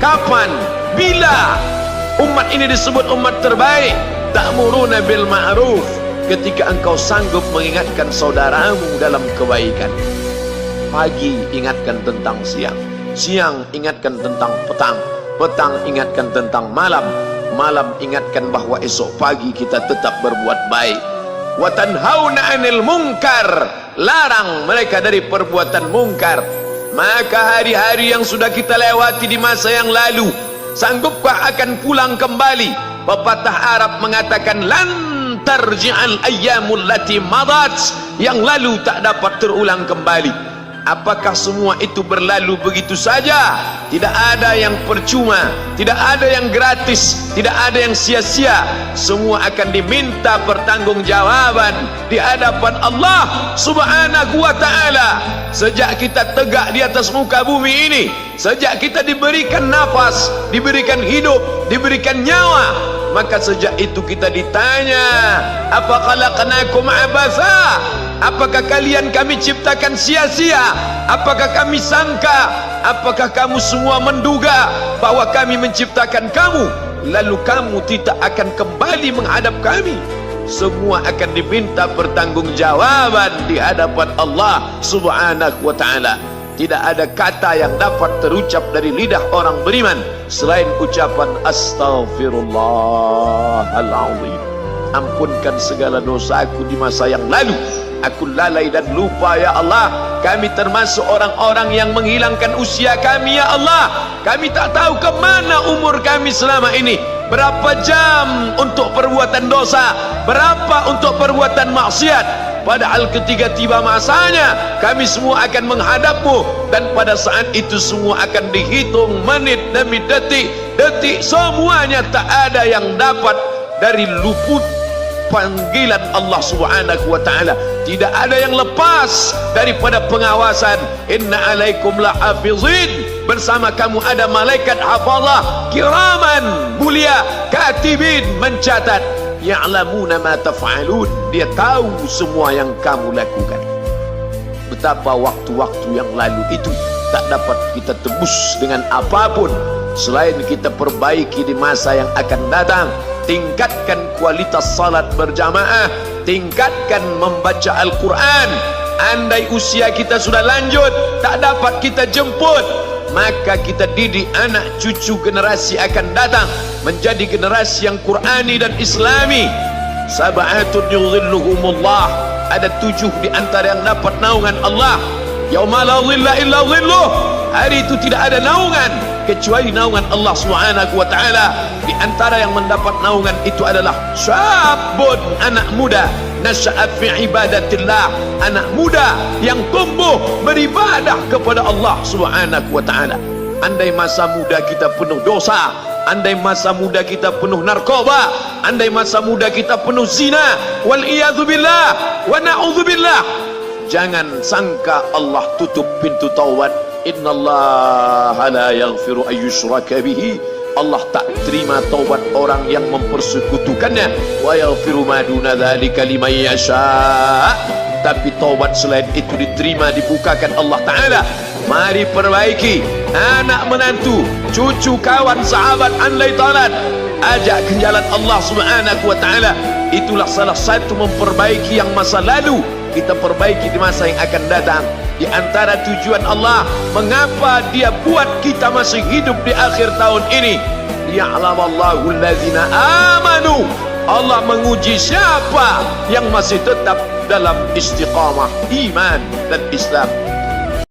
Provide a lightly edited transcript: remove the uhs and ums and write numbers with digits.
Kapan? Bila umat ini disebut umat terbaik? Ta'muruna bil ma'ruf, ketika engkau sanggup mengingatkan saudaramu dalam kebaikan. Pagi ingatkan tentang siang, siang ingatkan tentang petang, petang ingatkan tentang malam, malam ingatkan bahwa esok pagi kita tetap berbuat baik. Wa tanhauna 'anil munkar, larang mereka dari perbuatan mungkar. Maka hari-hari yang sudah kita lewati di masa yang lalu, sanggupkah akan pulang kembali? Pepatah Arab mengatakan lan tarji'al ayyamul lati madat, yang lalu tak dapat terulang kembali. Apakah semua itu berlalu begitu saja? Tidak ada yang percuma, tidak ada yang gratis, tidak ada yang sia-sia. Semua akan diminta pertanggungjawaban di hadapan Allah Subhanahu wa ta'ala. Sejak kita tegak di atas muka bumi ini, sejak kita diberikan nafas, diberikan hidup, diberikan nyawa, maka sejak itu kita ditanya, apa khalaqnakum abatha? Apakah kalian kami ciptakan sia-sia? Apakah kami sangka? Apakah kamu semua menduga bahwa kami menciptakan kamu lalu kamu tidak akan kembali menghadap kami? Semua akan diminta pertanggungjawaban di hadapan Allah Subhanahu wa ta'ala. Tidak ada kata yang dapat terucap dari lidah orang beriman selain ucapan astaghfirullahaladzim. Ampunkan segala dosaku di masa yang lalu. Aku lalai dan lupa ya Allah. Kami termasuk orang-orang yang menghilangkan usia kami ya Allah. Kami tak tahu ke mana umur kami selama ini. Berapa jam untuk perbuatan dosa, berapa untuk perbuatan maksiat. Padahal ketika tiba masanya, kami semua akan menghadapmu, dan pada saat itu semua akan dihitung menit demi detik. Detik semuanya tak ada yang dapat dari luput panggilan Allah Subhanahu wa ta'ala. Tidak ada yang lepas daripada pengawasan. Inna alaikum lahafizin, bersama kamu ada malaikat hafazah kiraman mulia, katibin mencatat, ya'lamuna ma taf'alun, dia tahu semua yang kamu lakukan. Betapa waktu-waktu yang lalu itu tak dapat kita tebus dengan apapun selain kita perbaiki di masa yang akan datang. Tingkatkan kualitas salat berjamaah, tingkatkan membaca Al-Quran. Andai usia kita sudah lanjut, tak dapat kita jemput, maka kita didik anak cucu generasi akan datang menjadi generasi yang Qurani dan Islami. Sab'atun yudhilluhumullah, ada 7 di antara yang dapat naungan Allah. Yauma la dhilla illa dhilluh, hari itu tidak ada naungan kecuali naungan Allah Subhanahu wa ta'ala. Di antara yang mendapat naungan itu adalah syabun, anak muda, nasya'at fi ibadatillah, anak muda yang tumbuh beribadah kepada Allah Subhanahu wa ta'ala. Andai masa muda kita penuh dosa, andai masa muda kita penuh narkoba, andai masa muda kita penuh zina, wal iyadzu billah wa na'udzu billah, jangan sangka Allah tutup pintu taubat. Innallaha la yaghfiru ayyushraka bihi, Allah tak terima taubat orang yang mempersekutukannya. Wa yaghfiru ma duna dzalika liman yasha, tapi taubat selain itu diterima, dibukakan Allah Ta'ala. Mari perbaiki anak menantu, cucu, kawan, sahabat, andai talat, ajak ke jalan Allah Subhanahu wa ta'ala. Itulah salah satu memperbaiki yang masa lalu, kita perbaiki di masa yang akan datang. Di antara tujuan Allah mengapa dia buat kita masih hidup di akhir tahun ini, liya'lamallahu allazina amanu, Allah menguji siapa yang masih tetap dalam istiqamah iman dan Islam.